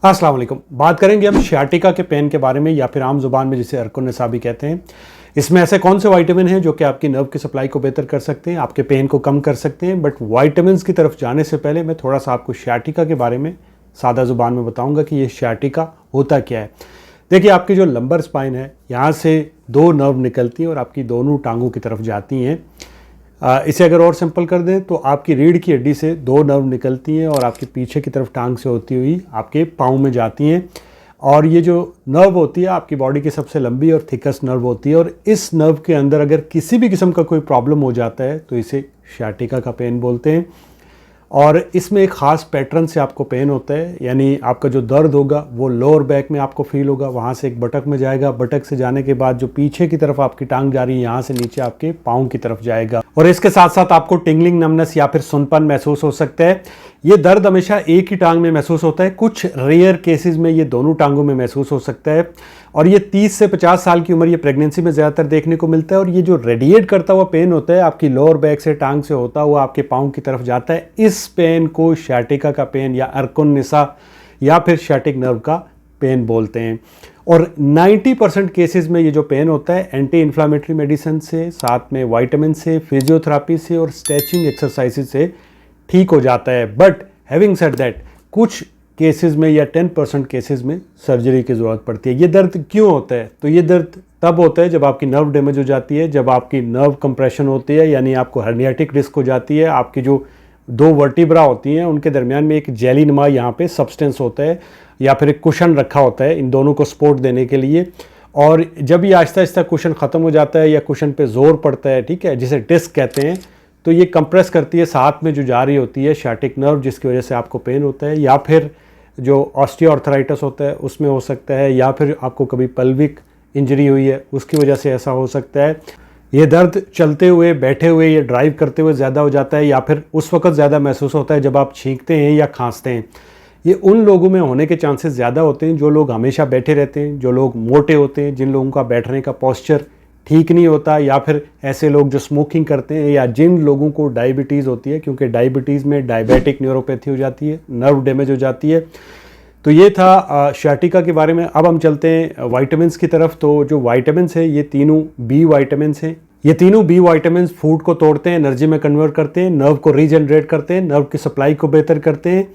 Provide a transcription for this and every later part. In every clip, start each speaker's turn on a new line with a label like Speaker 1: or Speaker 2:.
Speaker 1: अस्सलाम वालेकुम। बात करेंगे हम सियाटिका के पेन के बारे में, या फिर आम जुबान में जिसे अरकुन नसा भी कहते हैं। इसमें ऐसे कौन से विटामिन हैं जो कि आपकी नर्व की सप्लाई को बेहतर कर सकते हैं, आपके पेन को कम कर सकते हैं। बट विटामिन की तरफ जाने से पहले मैं थोड़ा सा आपको सियाटिका के बारे में सादा जुबान में बताऊंगा कि ये सियाटिका होता क्या है। देखिए, आपकी जो लंबर स्पाइन है, यहाँ से दो नर्व निकलती हैं और आपकी दोनों टांगों की तरफ जाती हैं। इसे अगर और सिंपल कर दें तो आपकी रीढ़ की हड्डी से दो नर्व निकलती हैं और आपके पीछे की तरफ टांग से होती हुई आपके पाँव में जाती हैं। और ये जो नर्व होती है आपकी बॉडी की सबसे लंबी और थिकेस्ट नर्व होती है। और इस नर्व के अंदर अगर किसी भी किस्म का कोई प्रॉब्लम हो जाता है तो इसे सियाटिका का पेन बोलते हैं। और इसमें एक ख़ास पैटर्न से आपको पेन होता है, यानी आपका जो दर्द होगा वो लोअर बैक में आपको फील होगा, वहाँ से एक बटक में जाएगा, बटक से जाने के बाद जो पीछे की तरफ आपकी टांग जा रही है यहाँ से नीचे आपके पाँव की तरफ जाएगा। और इसके साथ साथ आपको टिंगलिंग, नमनेस या फिर सुनपन महसूस हो सकता है। ये दर्द हमेशा एक ही टांग में महसूस होता है, कुछ रेयर केसेस में ये दोनों टांगों में महसूस हो सकता है। और ये 30 से 50 साल की उम्र, ये प्रेगनेंसी में ज़्यादातर देखने को मिलता है। और ये जो रेडिएट करता हुआ पेन होता है आपकी लोअर बैक से टांग से होता हुआ आपके पाँव की तरफ जाता है, इस पेन को सियाटिका का पेन या अरकुन निसा या फिर सियाटिक नर्व का पेन बोलते हैं। और 90% केसेस में ये जो पेन होता है एंटी इन्फ्लामेटरी मेडिसिन से, साथ में विटामिन से, फिजियोथेरेपी से और स्ट्रेचिंग एक्सरसाइज से ठीक हो जाता है। बट हैविंग सेड दैट, कुछ केसेस में या 10% केसेस में सर्जरी की ज़रूरत पड़ती है। ये दर्द क्यों होता है? तो ये दर्द तब होता है जब आपकी नर्व डैमेज हो जाती है, जब आपकी नर्व कंप्रेशन होती है, यानी आपको हर्नियाटिक डिस्क हो जाती है। आपकी जो दो वर्टिब्रा होती हैं उनके दरमियान में एक जेली नुमा यहाँ पे सब्सटेंस होता है या फिर एक कुशन रखा होता है इन दोनों को सपोर्ट देने के लिए। और जब ये आहिस्ता आहिस्ता कुशन ख़त्म हो जाता है या कुशन पे जोर पड़ता है, ठीक है, जिसे डिस्क कहते हैं, तो ये कंप्रेस करती है साथ में जो जा रही होती है सियाटिक नर्व, जिसकी वजह से आपको पेन होता है। या फिर जो ऑस्टियोआर्थराइटिस होता है उसमें हो सकता है, या फिर आपको कभी पल्विक इंजरी हुई है उसकी वजह से ऐसा हो सकता है। ये दर्द चलते हुए, बैठे हुए या ड्राइव करते हुए ज़्यादा हो जाता है, या फिर उस वक्त ज़्यादा महसूस होता है जब आप छींकते हैं या खांसते हैं। ये उन लोगों में होने के चांसेस ज़्यादा होते हैं जो लोग हमेशा बैठे रहते हैं, जो लोग मोटे होते हैं, जिन लोगों का बैठने का पोस्चर ठीक नहीं होता, या फिर ऐसे लोग जो स्मोकिंग करते हैं, या जिन लोगों को डायबिटीज़ होती है, क्योंकि डायबिटीज़ में डायबिटिक न्यूरोपैथी हो जाती है, नर्व डैमेज हो जाती है। तो ये था सियाटिका के बारे में। अब हम चलते हैं विटामिन की तरफ। तो जो विटामिन है ये तीनों बी विटामिन हैं। ये तीनों बी विटामिन फूड को तोड़ते हैं, एनर्जी में कन्वर्ट करते हैं, नर्व को रीजनरेट करते हैं, नर्व की सप्लाई को बेहतर करते हैं,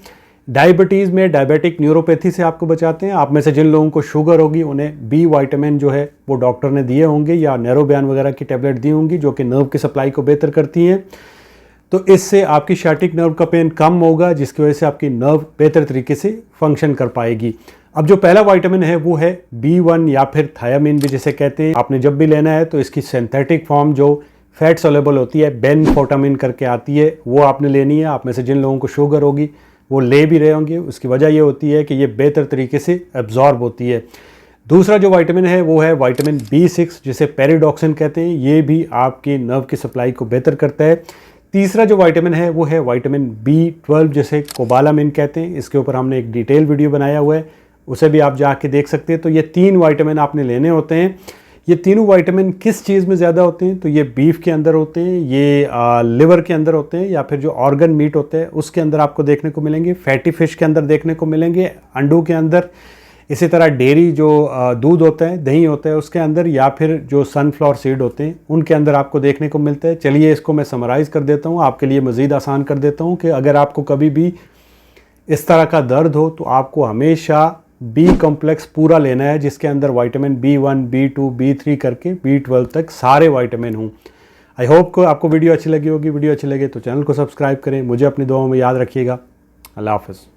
Speaker 1: डायबिटीज़ में डायबिटिक न्यूरोपैथी से आपको बचाते हैं। आप में से जिन लोगों को शुगर होगी उन्हें बी विटामिन जो है वो डॉक्टर ने दिए होंगे या नेरोबियान वगैरह की टैबलेट दी होंगी जो कि नर्व की सप्लाई को बेहतर करती हैं। तो इससे आपकी सियाटिक नर्व का पेन कम होगा, जिसकी वजह से आपकी नर्व बेहतर तरीके से फंक्शन कर पाएगी। अब जो पहला विटामिन है वो है B1 या फिर थायामीन भी जिसे कहते हैं। आपने जब भी लेना है तो इसकी सिंथेटिक फॉर्म जो फैट सोलेबल होती है, बेनफोटामिन करके आती है, वो आपने लेनी है। आप में से जिन लोगों को शुगर होगी वो ले भी रहे होंगे। उसकी वजह ये होती है कि ये बेहतर तरीके से एब्जॉर्ब होती है। दूसरा जो विटामिन है वो है विटामिन B6 जिसे पेरिडॉक्सिन कहते हैं। ये भी आपकी नर्व की सप्लाई को बेहतर करता है। तीसरा जो विटामिन है वो है विटामिन B12 जिसे कोबालामिन कहते हैं। इसके ऊपर हमने एक डिटेल वीडियो बनाया हुआ है, उसे भी आप जाके देख सकते हैं। तो ये तीन विटामिन आपने लेने होते हैं। ये तीनों विटामिन किस चीज़ में ज़्यादा होते हैं? तो ये बीफ के अंदर होते हैं, ये लिवर के अंदर होते हैं, या फिर जो ऑर्गन मीट होते हैं उसके अंदर आपको देखने को मिलेंगे, फैटी फिश के अंदर देखने को मिलेंगे, अंडों के अंदर, इसी तरह डेयरी जो दूध होता है, दही होता है उसके अंदर, या फिर जो सनफ्लावर सीड होते हैं उनके अंदर आपको देखने को मिलता है। चलिए इसको मैं समराइज़ कर देता हूँ, आपके लिए मज़ीद आसान कर देता हूँ कि अगर आपको कभी भी इस तरह का दर्द हो तो आपको हमेशा बी कॉम्प्लेक्स पूरा लेना है, जिसके अंदर विटामिन B1, B2, B3 करके B12 तक सारे विटामिन हों। आई होप को आपको वीडियो अच्छी लगी होगी। वीडियो अच्छी लगे तो चैनल को सब्सक्राइब करें। मुझे अपनी दुआओं में याद रखिएगा। अल्लाह हाफ़िज़।